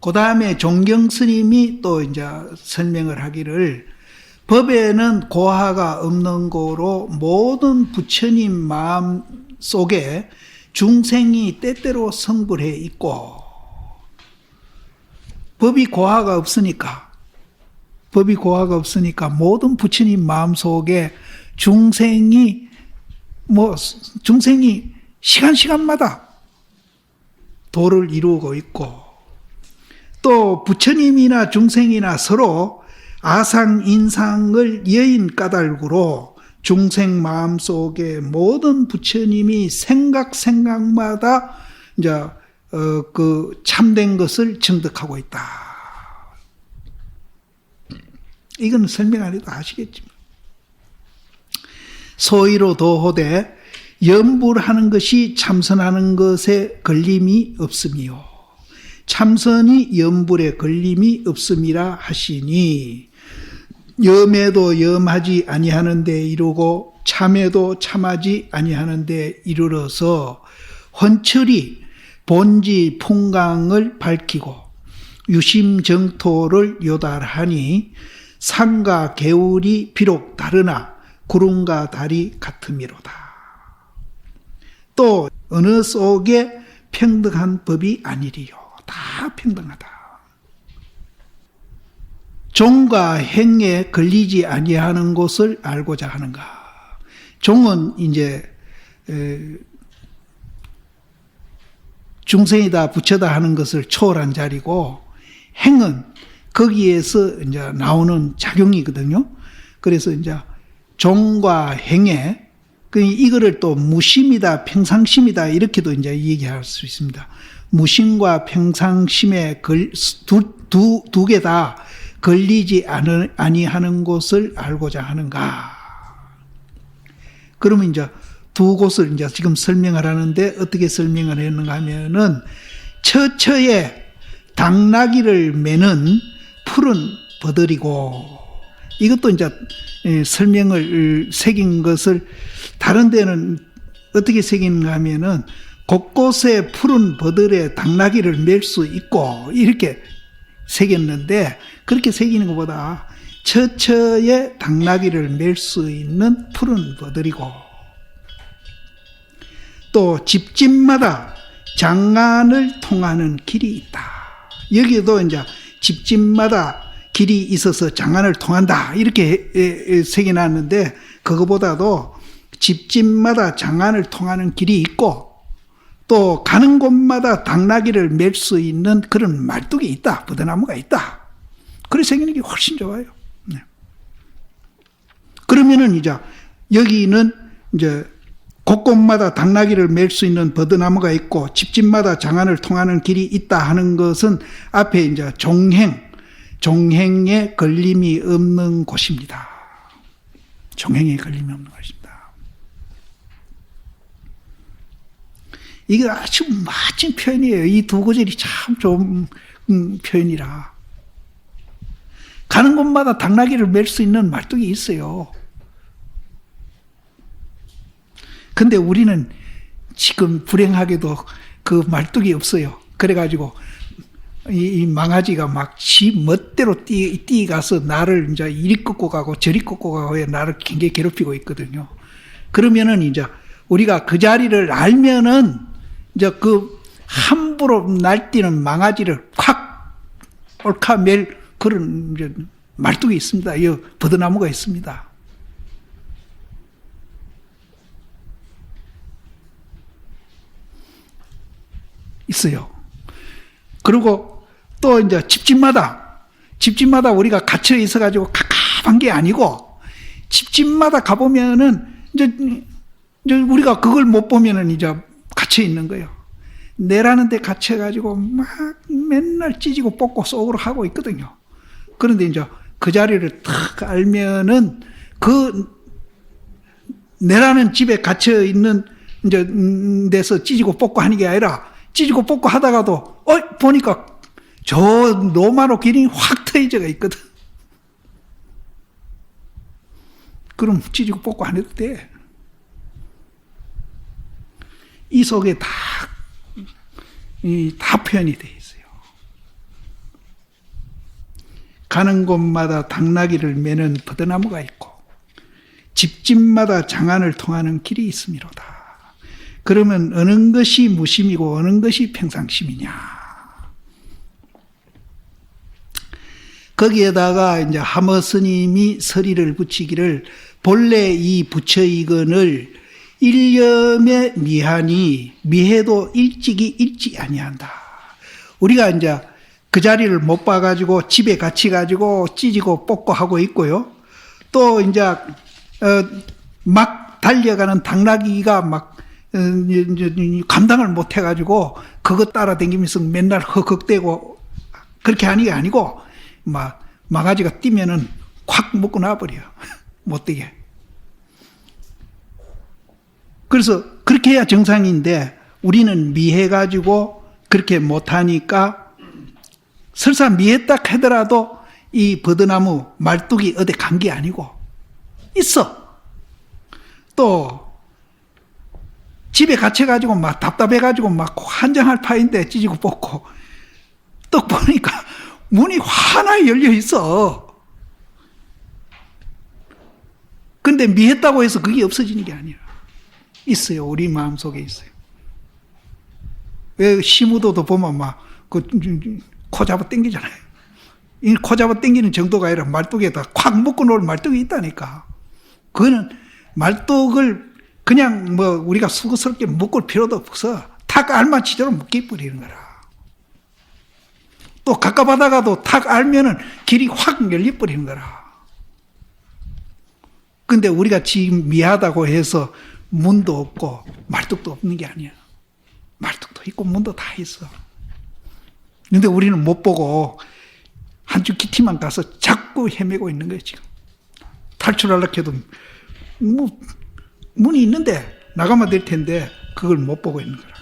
그 다음에 종경 스님이 또 이제 설명을 하기를 법에는 고하가 없는 거로 모든 부처님 마음 속에 중생이 때때로 성불해 있고 법이 고하가 없으니까 모든 부처님 마음 속에 중생이 시간마다 도를 이루고 있고 또 부처님이나 중생이나 서로 아상, 인상을 여인 까닭으로 중생 마음 속에 모든 부처님이 생각마다 이제 그 참된 것을 증득하고 있다. 이건 설명 안 해도 아시겠지만 소위로 도호되 염불하는 것이 참선하는 것에 걸림이 없음이요 참선이 염불에 걸림이 없음이라 하시니 염에도 염하지 아니하는 데 이르고 참에도 참하지 아니하는 데 이르러서 헌철이 본지 풍강을 밝히고 유심정토를 요달하니 산과 개울이 비록 다르나 구름과 달이 같음이로다. 또 어느 속에 평등한 법이 아니리요. 다 평등하다. 종과 행에 걸리지 아니하는 것을 알고자 하는가. 종은 이제 중생이다 부처다 하는 것을 초월한 자리고 행은 거기에서 이제 나오는 작용이거든요. 그래서 이제 종과 행에 이거를 또 무심이다 평상심이다 이렇게도 이제 얘기할 수 있습니다. 무심과 평상심에 두 개 다 걸리지 아니하는 것을 알고자 하는가. 그러면 이제 두 곳을 이제 지금 설명을 하는데 어떻게 설명을 했는가 하면은 처처에 당나귀를 매는 푸른 버들이고 이것도 이제 설명을 새긴 것을 다른 데는 어떻게 새기는가 하면은 곳곳에 푸른 버들에 당나귀를 맬 수 있고 이렇게 새겼는데 그렇게 새기는 것보다 처처에 당나귀를 맬 수 있는 푸른 버들이고 또 집집마다 장안을 통하는 길이 있다. 여기도 이제 집집마다 길이 있어서 장안을 통한다 이렇게 새겨놨는데 그거보다도 집집마다 장안을 통하는 길이 있고 또 가는 곳마다 당나귀를 맬 수 있는 그런 말뚝이 있다. 버드나무가 있다. 그래서 새기는 게 훨씬 좋아요. 네. 그러면은 이제 여기는 이제 곳곳마다 당나귀를 맬 수 있는 버드나무가 있고 집집마다 장안을 통하는 길이 있다 하는 것은 앞에 이제 종행에 걸림이 없는 곳입니다. 종행에 걸림이 없는 곳입니다. 이게 아주 멋진 표현이에요. 이 두 구절이 참 좋은 표현이라. 가는 곳마다 당나귀를 맬 수 있는 말뚝이 있어요. 근데 우리는 지금 불행하게도 그 말뚝이 없어요. 그래가지고 이 망아지가 막 지 멋대로 뛰어가서 나를 이제 이리 꺾고 가고 저리 꺾고 가고 나를 굉장히 괴롭히고 있거든요. 그러면은 이제 우리가 그 자리를 알면은 이제 그 함부로 날뛰는 망아지를 콱 옳카맬 그런 이제 말뚝이 있습니다. 이 버드나무가 있습니다. 있어요. 그리고 또 이제 집집마다 우리가 갇혀 있어가지고 갑갑한 게 아니고 집집마다 가보면은 이제 우리가 그걸 못 보면은 이제 갇혀 있는 거예요. 내라는 데 갇혀가지고 막 맨날 찢고 뽑고 속으로 하고 있거든요. 그런데 이제 그 자리를 탁 알면은 그 내라는 집에 갇혀 있는 이제 데서 찢고 뽑고 하는 게 아니라 찢고 뽑고 하다가도 보니까 저 노마로 기린이 확 트여져 있거든. 그럼 찢고 뽑고 안 해도 돼. 이 속에 다 표현이 되어 있어요. 가는 곳마다 당나귀를 매는 버드나무가 있고 집집마다 장안을 통하는 길이 있음이로다. 그러면 어느 것이 무심이고 어느 것이 평상심이냐? 거기에다가 이제 하머 스님이 서리를 붙이기를 본래 이 부처이건을 일념의 미하니 미해도 일찍이 일찍 아니한다. 우리가 이제 그 자리를 못 봐가지고 집에 갇히 가지고 찢고 뽑고 하고 있고요. 또 이제 막 달려가는 당나귀가 막 감당을 못 해가지고 그거 따라다니면서 맨날 헉헉대고 그렇게 하는 게 아니고 막 마가지가 뛰면은 확 묶고 놔버려요. 못 되게. 그래서 그렇게 해야 정상인데 우리는 미해가지고 그렇게 못하니까 설사 미했다 하더라도 이 버드나무 말뚝이 어디 간 게 아니고 있어. 또 집에 갇혀가지고 막 답답해가지고 막 환장할 파인데 찢고 뽑고 또 보니까 문이 환하게 열려 있어. 근데 미했다고 해서 그게 없어지는 게 아니야. 있어요. 우리 마음속에 있어요. 왜 시무도도 보면 막 코 잡아 당기잖아요. 이 코 잡아 당기는 정도가 아니라 말뚝에다 콱 묶어 놓을 말뚝이 있다니까. 그거는 말뚝을 그냥 뭐 우리가 수고스럽게 묶을 필요도 없어. 탁 알맞히도록 묶여버리는 거라. 또 가까바다가도 탁 알면은 길이 확 열려버리는 거라. 근데 우리가 지금 미하다고 해서 문도 없고 말뚝도 없는 게 아니야. 말뚝도 있고 문도 다 있어. 근데 우리는 못 보고 한쪽 기티만 가서 자꾸 헤매고 있는 거예요, 지금. 탈출하려고 해도 문이 있는데 나가면 될 텐데 그걸 못 보고 있는 거라.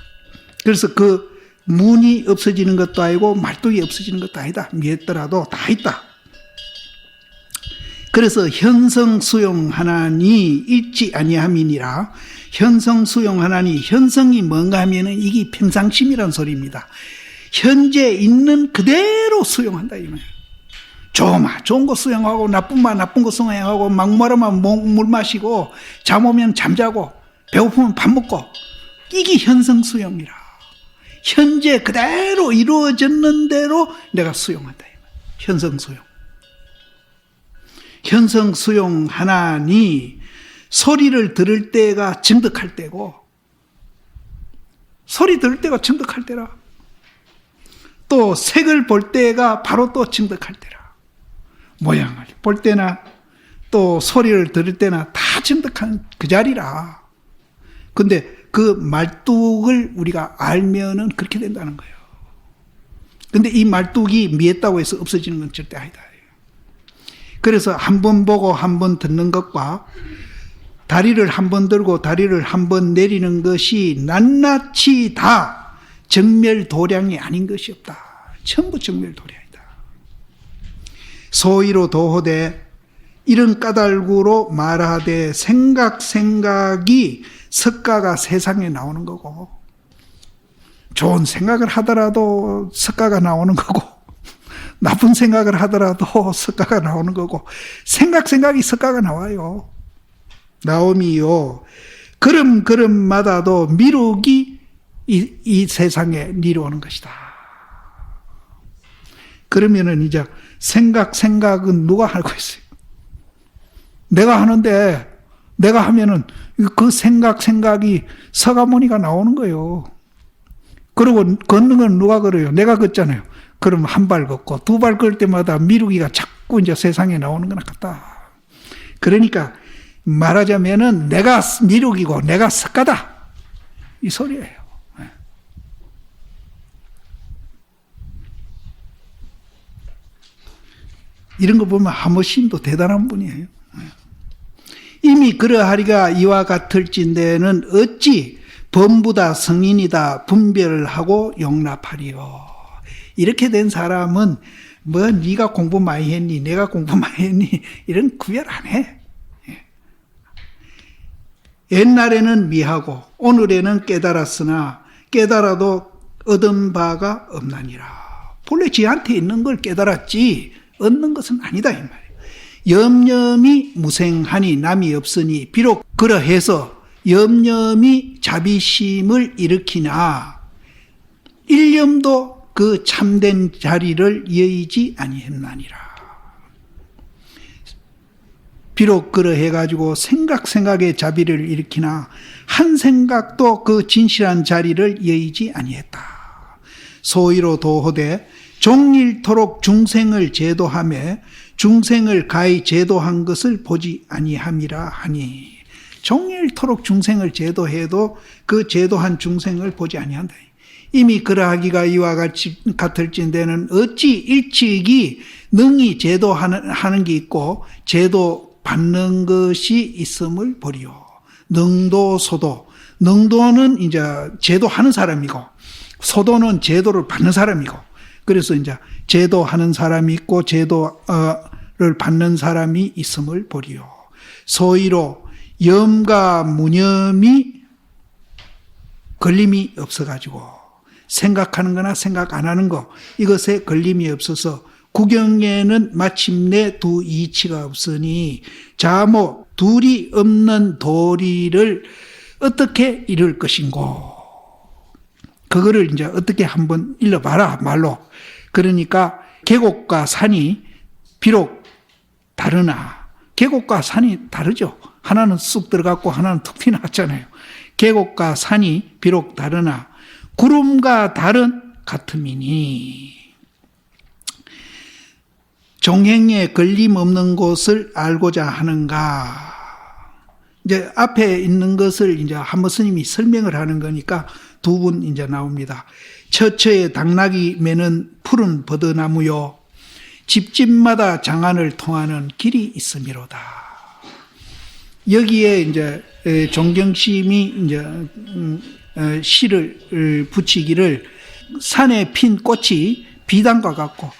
그래서 그 문이 없어지는 것도 아니고 말뚝이 없어지는 것도 아니다. 미했더라도 다 있다. 그래서 현성수용하나니 잊지 아니함이니라. 현성수용하나니 현성이 뭔가 하면은 이게 평상심이란 소리입니다. 현재 있는 그대로 수용한다 이 말이에요. 좋은 거 수용하고 나쁜 거 수용하고 막마르면 물 마시고 잠 오면 잠자고 배고프면 밥 먹고 이게 현성수용이라. 현재 그대로 이루어졌는 대로 내가 수용한다 이 말이에요. 현성수용. 현성수용하나니 소리를 들을 때가 증득할 때고 소리 들을 때가 증득할 때라. 또 색을 볼 때가 바로 또 증득할 때라. 모양을 볼 때나 또 소리를 들을 때나 다 증득한 그 자리라. 근데 그 말뚝을 우리가 알면은 그렇게 된다는 거예요. 근데 이 말뚝이 미했다고 해서 없어지는 건 절대 아니다. 그래서 한 번 보고 한 번 듣는 것과 다리를 한 번 들고 다리를 한 번 내리는 것이 낱낱이 다 정멸도량이 아닌 것이 없다. 전부 정멸도량이다. 소위로 도호되 이런 까닭으로 말하되 생각이 석가가 세상에 나오는 거고 좋은 생각을 하더라도 석가가 나오는 거고 나쁜 생각을 하더라도 석가가 나오는 거고 생각이 석가가 나와요. 나옴이요. 걸음마다도 미룩이 이 세상에 미루어오는 것이다. 그러면은 이제 생각은 누가 하고 있어요? 내가 하는데 내가 하면은 그 생각이 서가모니가 나오는 거예요. 그리고 걷는 건 누가 걸어요? 내가 걷잖아요. 그럼 한 발 걷고 두 발 걸 때마다 미루기가 자꾸 이제 세상에 나오는 거나 같다. 그러니까 말하자면은 내가 미룩이고 내가 석가다. 이 소리예요. 이런 거 보면 하모심도 대단한 분이에요. 이미 그러하리가 이와 같을진대는 어찌 범부다 성인이다 분별을 하고 용납하리요. 이렇게 된 사람은 뭐 네가 공부 많이 했니 내가 공부 많이 했니 이런 구별 안 해. 옛날에는 미하고 오늘에는 깨달았으나 깨달아도 얻은 바가 없나니라. 본래 지한테 있는 걸 깨달았지 얻는 것은 아니다 이 말이에요. 염념이 무생하니 남이 없으니 비록 그러해서 염념이 자비심을 일으키나 일념도 그 참된 자리를 여의지 아니했나니라. 비록 그러해가지고 생각에 자비를 일으키나 한 생각도 그 진실한 자리를 여의지 아니했다. 소위로 도호되 종일토록 중생을 제도하며 중생을 가히 제도한 것을 보지 아니함이라 하니, 종일토록 중생을 제도해도 그 제도한 중생을 보지 아니한다. 이미 그러하기가 이와 같을진대는 어찌 일찍이 능히 제도하는 게 있고 제도 받는 것이 있음을 보리요. 능도 소도, 능도는 이제 제도하는 사람이고 소도는 제도를 받는 사람이고, 그래서 이제 제도하는 사람이 있고 제도를 받는 사람이 있음을 보리요. 소위로 염과 무념이 걸림이 없어가지고 생각하는 거나 생각 안 하는 거, 이것에 걸림이 없어서 구경에는 마침내 두 이치가 없으니 자모 둘이 없는 도리를 어떻게 이룰 것인고. 그거를 이제 어떻게 한번 일러봐라 말로. 그러니까 계곡과 산이 비록 다르나, 계곡과 산이 다르죠. 하나는 쑥 들어갔고 하나는 툭 튀어나왔잖아요. 계곡과 산이 비록 다르나 구름과 달은 같음이니 종행에 걸림 없는 곳을 알고자 하는가. 이제 앞에 있는 것을 이제 한번 스님이 설명을 하는 거니까 두 분 이제 나옵니다. 처처에 당나귀 매는 푸른 버드나무요 집집마다 장안을 통하는 길이 있음이로다. 여기에 이제 정경심이 이제 시를 붙이기를 산에 핀 꽃이 비단과 같고,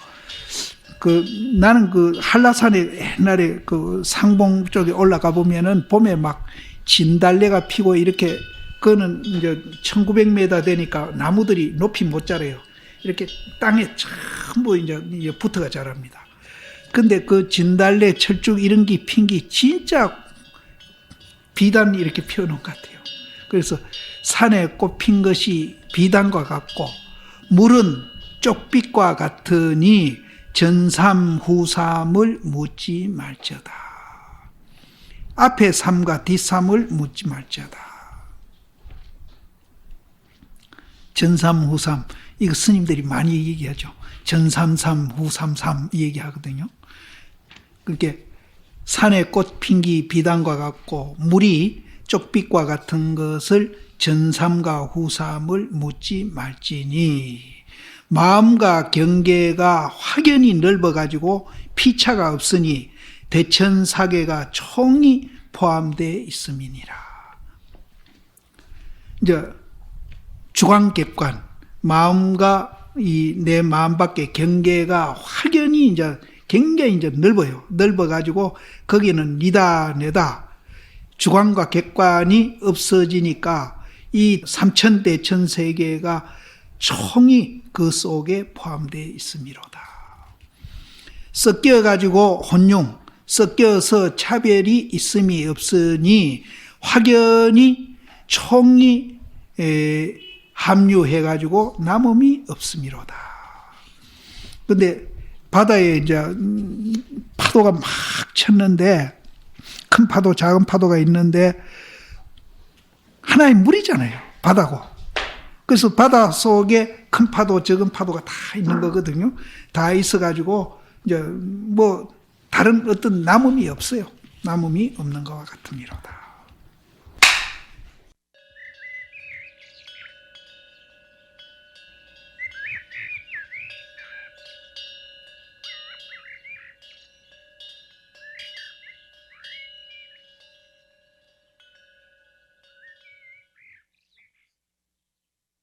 나는 한라산에 옛날에 상봉 쪽에 올라가 보면은 봄에 막 진달래가 피고 이렇게, 그거는 이제 1900m 되니까 나무들이 높이 못 자라요. 이렇게 땅에 전부 이제 붙어가 자랍니다. 근데 그 진달래, 철쭉 이런 게 핀 게 진짜 비단 이렇게 피어놓은 것 같아요. 그래서 산에 꽃 핀 것이 비단과 같고 물은 쪽빛과 같으니 전삼 후삼을 묻지 말지어다. 앞에 삼과 뒷삼을 묻지 말지어다. 전삼 후삼, 이거 스님들이 많이 얘기하죠. 전삼삼 후삼삼 얘기하거든요. 그렇게 산에 꽃 핀 게 비단과 같고 물이 쪽빛과 같은 것을 전삼과 후삼을 묻지 말지니, 마음과 경계가 확연히 넓어가지고 피차가 없으니 대천사계가 총이 포함되어 있음이니라. 이제 주관객관, 마음과 내 마음 밖의 경계가 확연히 이제 굉장히 이제 넓어요. 넓어가지고 거기는 니다 내다 주관과 객관이 없어지니까 이 삼천대천 세계가 총이 그 속에 포함되어 있음이로다. 섞여가지고 혼용, 섞여서 차별이 있음이 없으니 확연히 총이 합류해가지고 남음이 없음이로다. 근데 바다에 이제 파도가 막 쳤는데, 큰 파도, 작은 파도가 있는데 하나의 물이잖아요. 바다고. 그래서 바다 속에 큰 파도, 적은 파도가 다 있는 거거든요. 다 있어가지고 이제 다른 어떤 남음이 없어요. 남음이 없는 것과 같음이로다.